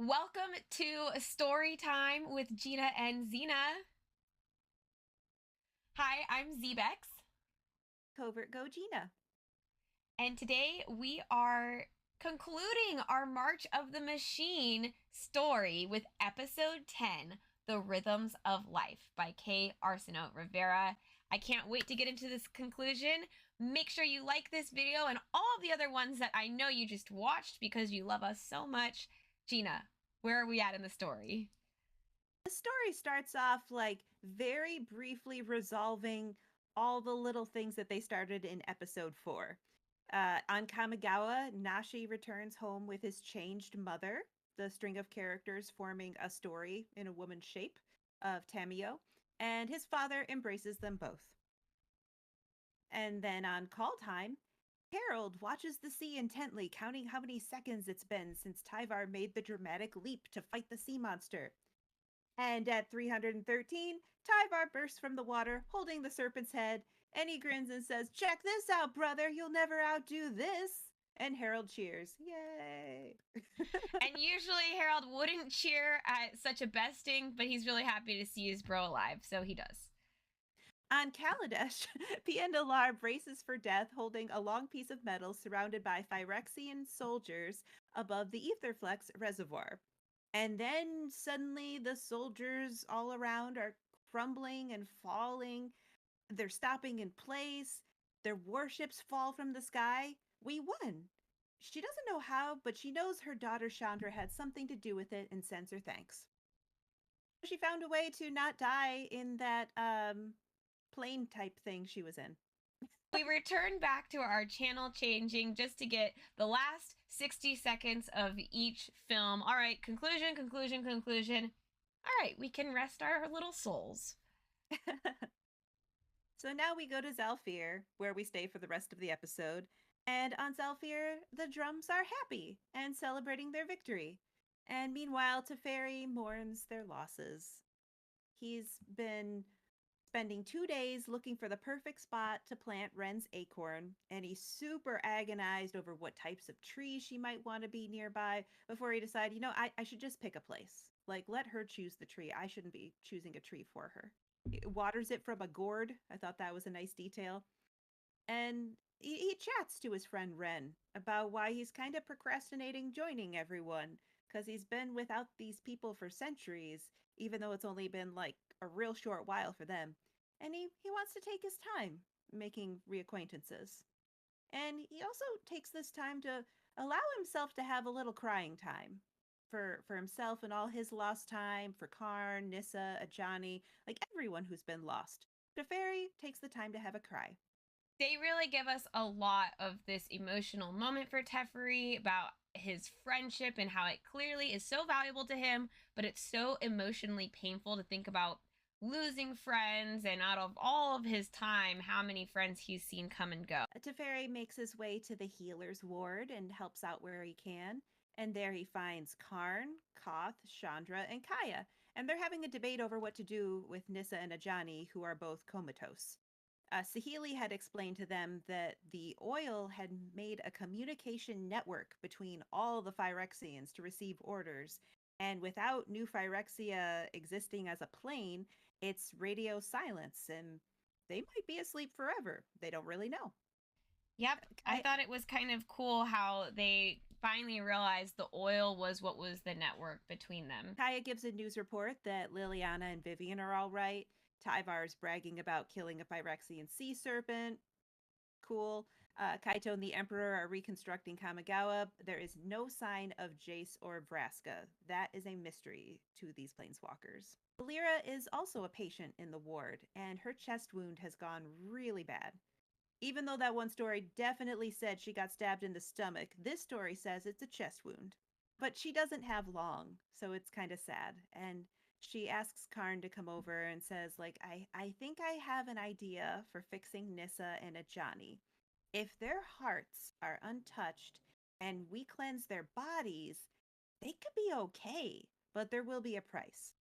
Welcome to Storytime with Gina and Zena. Hi, I'm ZBexx, Covert Go Gina. and today we are concluding our March of the Machine story with episode 10, The Rhythms of Life by K. Arsenault Rivera. I can't wait to get into this conclusion. Make sure you like this video and all of the other ones that I know you just watched because you love us so much. Gina, where are we at in the story? The story starts off like very briefly resolving all the little things that they started in episode 4. On Kamigawa, Nashi returns home with his changed mother, the string of characters forming a story in a woman's shape of Tamiyo, and his father embraces them both. And then on Call Time, Harold watches the sea intently, counting how many seconds it's been since Tyvar made the dramatic leap to fight the sea monster. And at 313, Tyvar bursts from the water, holding the serpent's head, and he grins and says, "Check this out, brother, you'll never outdo this." And Harold cheers. Yay. And usually Harold wouldn't cheer at such a besting, but he's really happy to see his bro alive, so he does. On Kaladesh, Piendalar braces for death, holding a long piece of metal surrounded by Phyrexian soldiers above the Etherflex reservoir. And then suddenly the soldiers all around are crumbling and falling. They're stopping in place. Their warships fall from the sky. We won. She doesn't know how, but she knows her daughter Chandra had something to do with it and sends her thanks. She found a way to not die in that plane type thing she was in. We return back to our channel changing just to get the last 60 seconds of each film. All right, conclusion, conclusion, conclusion. All right, we can rest our little souls. So now we go to Zhalfir, where we stay for the rest of the episode. And on Zhalfir, the drums are happy and celebrating their victory. And meanwhile, Teferi mourns their losses. He's been spending 2 days looking for the perfect spot to plant Ren's acorn, and he's super agonized over what types of trees she might want to be nearby before he decides, I should just pick a place. Like, let her choose the tree. I shouldn't be choosing a tree for her. He waters it from a gourd. I thought that was a nice detail. And he chats to his friend Ren about why he's kind of procrastinating joining everyone because he's been without these people for centuries, even though it's only been like a real short while for them. And he wants to take his time making reacquaintances. And he also takes this time to allow himself to have a little crying time for himself and all his lost time, for Karn, Nissa, Ajani, like everyone who's been lost. Teferi takes the time to have a cry. They really give us a lot of this emotional moment for Teferi about his friendship and how it clearly is so valuable to him, but it's so emotionally painful to think about losing friends, and out of all of his time, how many friends he's seen come and go. Teferi makes his way to the healer's ward and helps out where he can. And there he finds Karn, Koth, Chandra, and Kaya. And they're having a debate over what to do with Nissa and Ajani, who are both comatose. Sahili had explained to them that the oil had made a communication network between all the Phyrexians to receive orders. And without New Phyrexia existing as a plane, it's radio silence, and they might be asleep forever. They don't really know. Yep, I thought it was kind of cool how they finally realized the oil was what was the network between them. Kaya gives a news report that Liliana and Vivian are all right. Tyvar's bragging about killing a Phyrexian sea serpent. Cool. Kaito and the Emperor are reconstructing Kamigawa. There is no sign of Jace or Vraska. That is a mystery to these planeswalkers. Lyra is also a patient in the ward, and her chest wound has gone really bad. Even though that one story definitely said she got stabbed in the stomach, this story says it's a chest wound. But she doesn't have long, so it's kind of sad. And she asks Karn to come over and says, like, I think I have an idea for fixing Nissa and Ajani. If their hearts are untouched and we cleanse their bodies, they could be okay, but there will be a price.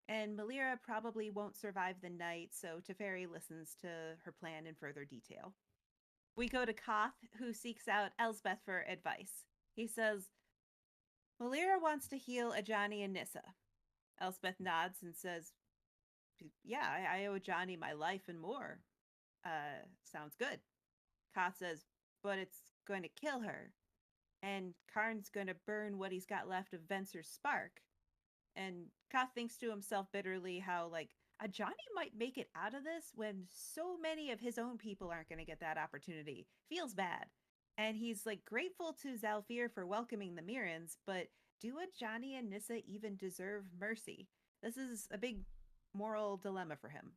And Melira probably won't survive the night, so Teferi listens to her plan in further detail. We go to Koth, who seeks out Elspeth for advice. He says, Malira wants to heal Ajani and Nissa. Elspeth nods and says, yeah, I owe Ajani my life and more. Sounds good. Koth says, but it's going to kill her. And Karn's going to burn what he's got left of Venser's spark. And Koth thinks to himself bitterly how, like, Ajani might make it out of this when so many of his own people aren't going to get that opportunity. Feels bad. And he's, like, grateful to Zhalfir for welcoming the Mirrans, but do Ajani and Nissa even deserve mercy? This is a big moral dilemma for him.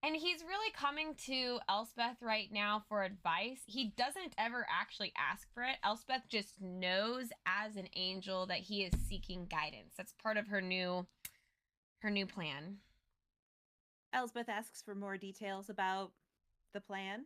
And he's really coming to Elspeth right now for advice. He doesn't ever actually ask for it. Elspeth just knows as an angel that he is seeking guidance. That's part of her new plan. Elspeth asks for more details about the plan.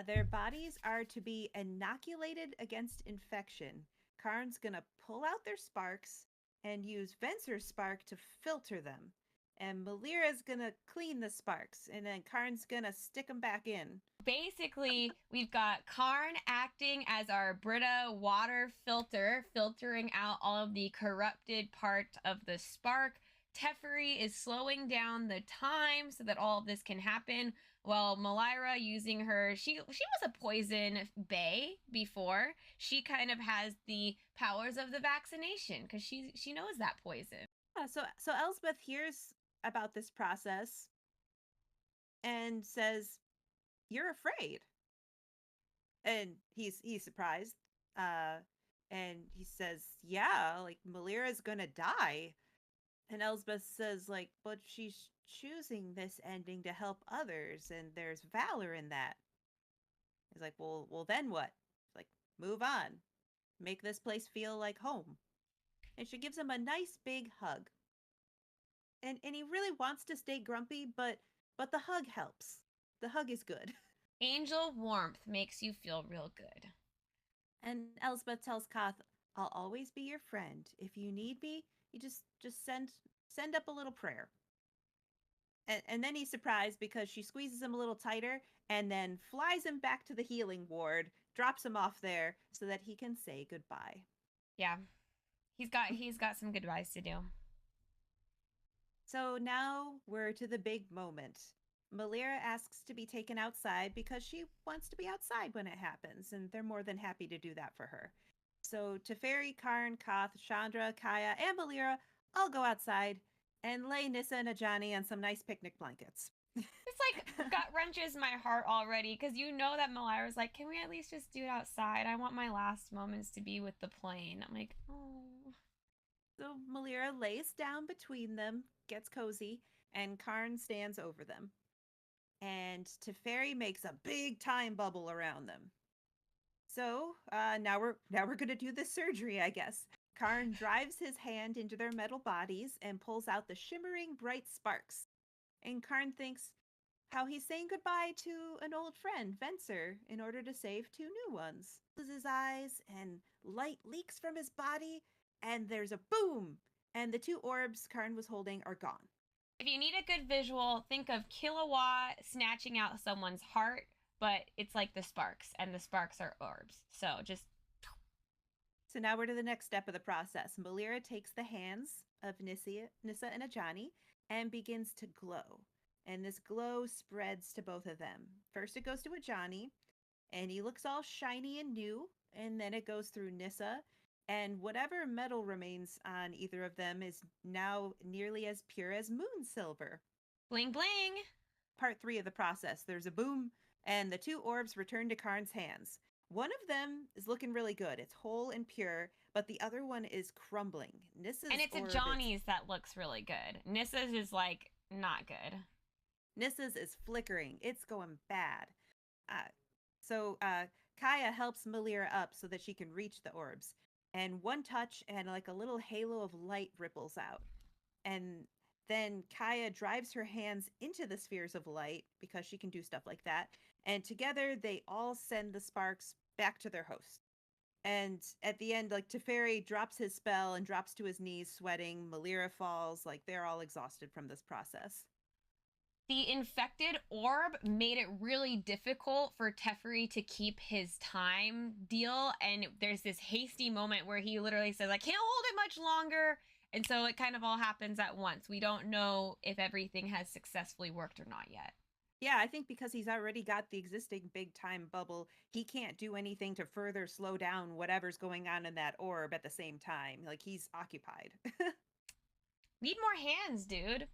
Their bodies are to be inoculated against infection. Karn's gonna pull out their sparks and use Venser's spark to filter them. And Malira's gonna clean the sparks, and then Karn's gonna stick them back in. Basically, we've got Karn acting as our Brita water filter, filtering out all of the corrupted part of the spark. Teferi is slowing down the time so that all of this can happen. While Malira using her, she was a poison bae before. She kind of has the powers of the vaccination because she knows that poison. So Elspeth hears about this process and says, "You're afraid," and he's surprised. And he says, "Yeah, like Malira's gonna die." And Elspeth says, like, but she's choosing this ending to help others, and there's valor in that. He's like, well, then what? Like, move on. Make this place feel like home. And she gives him a nice big hug. And he really wants to stay grumpy, but the hug helps. The hug is good. Angel warmth makes you feel real good. And Elspeth tells Koth, "I'll always be your friend. If you need me, you just send up a little prayer." And then he's surprised because she squeezes him a little tighter and then flies him back to the healing ward, drops him off there so that he can say goodbye. Yeah. He's got some goodbyes to do. So now we're to the big moment. Malira asks to be taken outside because she wants to be outside when it happens, and they're more than happy to do that for her. So Teferi, Karn, Koth, Chandra, Kaya, and Malira all go outside and lay Nissa and Ajani on some nice picnic blankets. It's like gut wrenches my heart already because you know that Malira's like, can we at least just do it outside? I want my last moments to be with the plane. I'm like, oh. So Malira lays down between them, gets cozy, and Karn stands over them. And Teferi makes a big time bubble around them. So now we're gonna do the surgery, I guess. Karn drives his hand into their metal bodies and pulls out the shimmering bright sparks. And Karn thinks how he's saying goodbye to an old friend, Venser, in order to save two new ones. Closes his eyes and light leaks from his body, and there's a boom! And the two orbs Karn was holding are gone. If you need a good visual, think of Kilowatt snatching out someone's heart, but it's like the sparks, and the sparks are orbs. So just. So now we're to the next step of the process. Malira takes the hands of Nissa and Ajani and begins to glow. And this glow spreads to both of them. First it goes to Ajani, and he looks all shiny and new, and then it goes through Nissa, and whatever metal remains on either of them is now nearly as pure as moon silver. Bling bling! Part 3 of the process. There's a boom, and the two orbs return to Karn's hands. One of them is looking really good. It's whole and pure, but the other one is crumbling. Nissa's and it's Ajani's that looks really good. Nissa's is like not good. Nissa's is flickering. It's going bad. So Kaya helps Malira up so that she can reach the orbs. And one touch and like a little halo of light ripples out. And then Kaya drives her hands into the spheres of light because she can do stuff like that. And together they all send the sparks back to their host. And at the end, like Teferi drops his spell and drops to his knees, sweating. Malira falls. Like they're all exhausted from this process. The infected orb made it really difficult for Teferi to keep his time deal, and there's this hasty moment where he literally says, I can't hold it much longer, and so it kind of all happens at once. We don't know if everything has successfully worked or not yet. Yeah, I think because he's already got the existing big time bubble, he can't do anything to further slow down whatever's going on in that orb at the same time. Like, he's occupied. Need more hands, dude.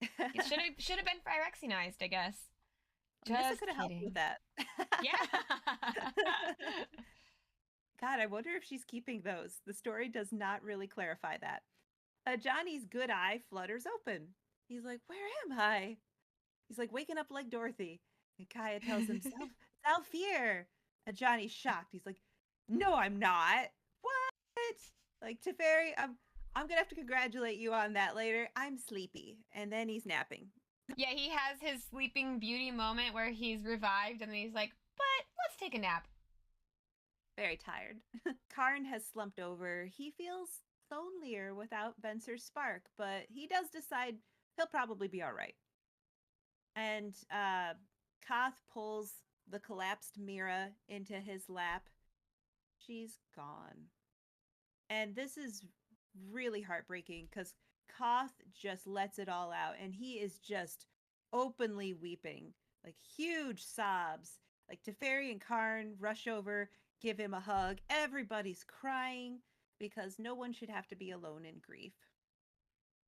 It should have been Phyrexianized, I guess. Nissa could have helped with that. Yeah. God, I wonder if she's keeping those. The story does not really clarify that. Ajani's good eye flutters open. He's like, where am I? He's like waking up like Dorothy. And Kaya tells him, Zhalfir. Ajani's shocked. He's like, no, I'm not. What? Like, Teferi, I'm gonna have to congratulate you on that later. I'm sleepy. And then he's napping. Yeah, he has his sleeping beauty moment where he's revived and then he's like, but let's take a nap. Very tired. Karn has slumped over. He feels lonelier without Venser's spark, but he does decide he'll probably be all right. And Koth pulls the collapsed Mira into his lap. She's gone. And this is really heartbreaking because Koth just lets it all out and he is just openly weeping, like huge sobs. Like Teferi and Karn rush over, give him a hug. Everybody's crying because no one should have to be alone in grief.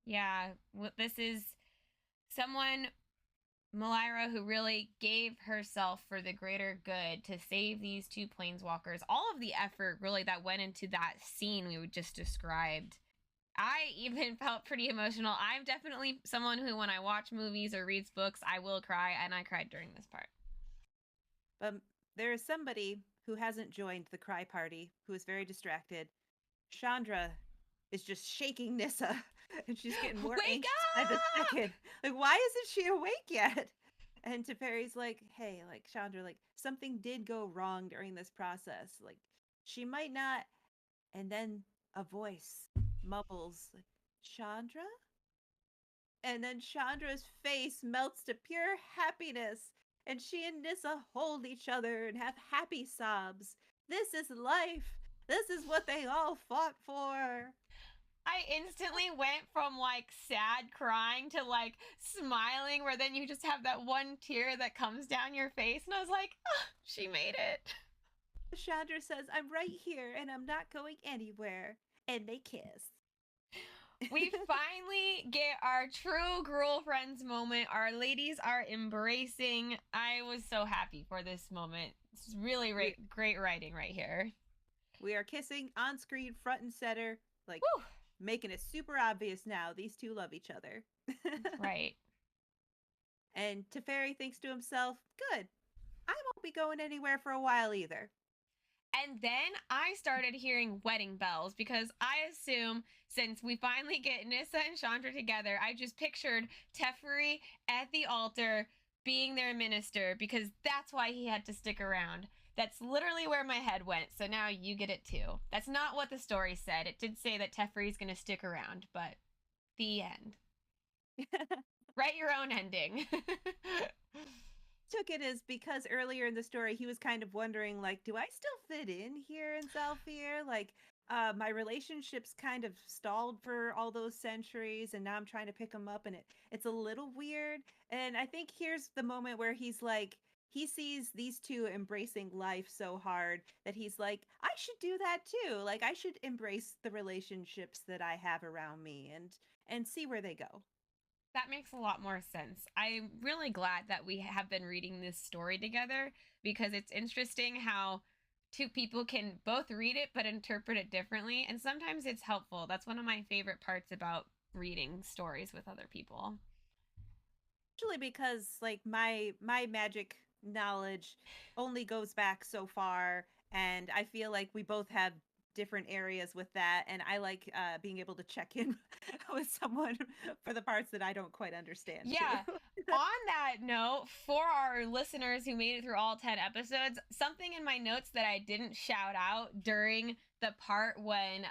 Yeah, this is someone, Malira, who really gave herself for the greater good to save these two planeswalkers. All of the effort really that went into that scene we just described. I even felt pretty emotional. I'm definitely someone who, when I watch movies or reads books, I will cry, and I cried during this part. But there is somebody who hasn't joined the cry party, who is very distracted. Chandra is just shaking Nissa, and she's getting more anxious by the second. Like, why isn't she awake yet? And Teferi's like, hey, like, Chandra, like, something did go wrong during this process. Like, she might not. And then a voice mumbles, like, Chandra? And then Chandra's face melts to pure happiness, and she and Nissa hold each other and have happy sobs. This is life. This is what they all fought for. I instantly went from like sad crying to like smiling, where then you just have that one tear that comes down your face, and I was like, oh, she made it. Chandra says, I'm right here and I'm not going anywhere. And they kiss. We finally get our true girlfriends moment. Our ladies are embracing. I was so happy for this moment. It's really great writing right here. We are kissing on screen, front and center, like making it super obvious now. These two love each other. Right. And Teferi thinks to himself, good, I won't be going anywhere for a while either. And then I started hearing wedding bells because I assume since we finally get Nissa and Chandra together, I just pictured Teferi at the altar being their minister because that's why he had to stick around. That's literally where my head went. So now you get it too. That's not what the story said. It did say that Teferi's going to stick around, but the end. Write your own ending. Took it as because earlier in the story he was kind of wondering, like, do I still fit in here in Zhalfir? Like, my relationships kind of stalled for all those centuries, and now I'm trying to pick them up, and it's a little weird. And I think here's the moment where he's like, he sees these two embracing life so hard that he's like, I should do that too. Like, I should embrace the relationships that I have around me and see where they go. That makes a lot more sense. I'm really glad that we have been reading this story together because it's interesting how two people can both read it but interpret it differently, and sometimes it's helpful. That's one of my favorite parts about reading stories with other people. Actually, because like my magic knowledge only goes back so far, and I feel like we both have different areas with that, and I like being able to check in with someone for the parts that I don't quite understand. Yeah. On that note, for our listeners who made it through all 10 episodes, something in my notes that I didn't shout out during the part when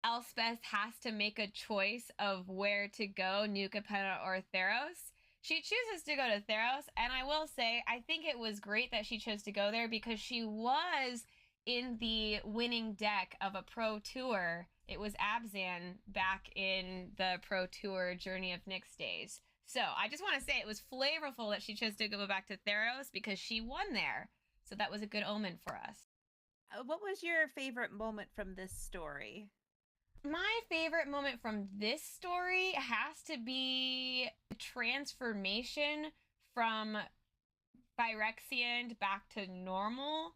Elspeth has to make a choice of where to go, New Capenna or Theros. she chooses to go to Theros, and I will say, I think it was great that she chose to go there because she was in the winning deck of a pro tour. It was Abzan back in the pro tour Journey of Nyx days. So I just want to say it was flavorful that she chose to go back to Theros because she won there. So that was a good omen for us. What was your favorite moment from this story? My favorite moment from this story has to be the transformation from Phyrexian back to normal.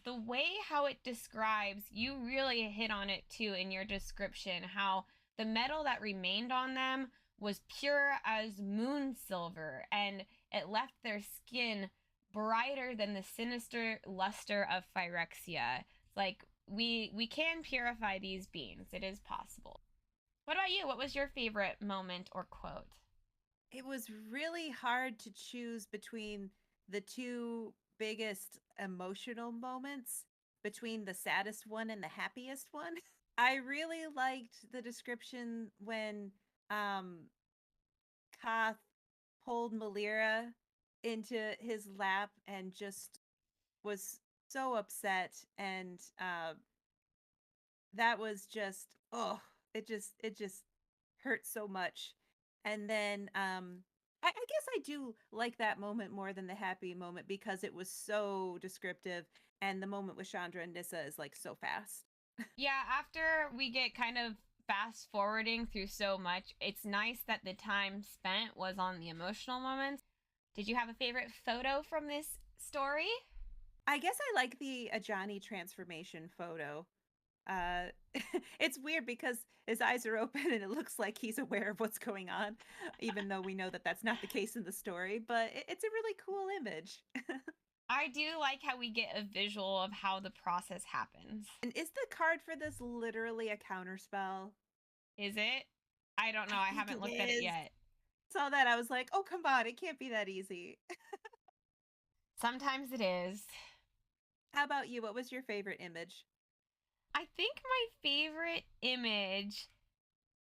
The way how it describes, you really hit on it too in your description, how the metal that remained on them was pure as moon silver, and it left their skin brighter than the sinister luster of Phyrexia. Like, we can purify these beings. It is possible. What about you? What was your favorite moment or quote? It was really hard to choose between the two biggest emotional moments, between the saddest one and the happiest one. I really liked the description when Koth pulled Malira into his lap and just was so upset, and that was just, oh, it just hurt so much. And then I guess I do like that moment more than the happy moment because it was so descriptive, and the moment with Chandra and Nissa is like so fast. Yeah, after we get kind of fast forwarding through so much, it's nice that the time spent was on the emotional moments. Did you have a favorite photo from this story? I guess I like the Ajani transformation photo. Uh, it's weird because his eyes are open and it looks like he's aware of what's going on, even though we know that that's not the case in the story. But it's a really cool image. I do like how we get a visual of how the process happens. And is the card for this literally a counterspell? Is it? I don't know. I haven't looked at it yet. Saw that, I was like, oh, come on, it can't be that easy. Sometimes it is. How about you? What was your favorite image? I think my favorite image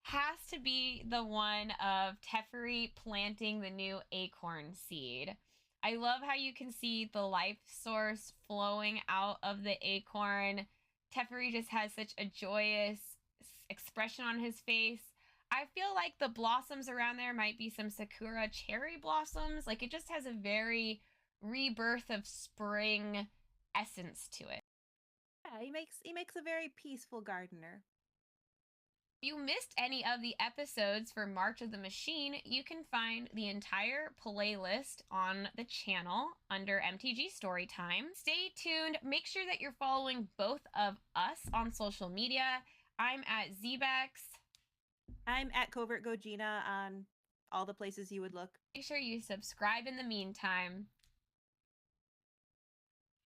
has to be the one of Teferi planting the new acorn seed. I love how you can see the life source flowing out of the acorn. Teferi just has such a joyous expression on his face. I feel like the blossoms around there might be some sakura cherry blossoms. Like, it just has a very rebirth of spring essence to it. Yeah, he makes a very peaceful gardener. If you missed any of the episodes for March of the Machine, you can find the entire playlist on the channel under MTG Storytime. Stay tuned. Make sure that you're following both of us on social media. I'm at ZBexx. I'm at Covert Go Gina on all the places you would look. Make sure you subscribe in the meantime.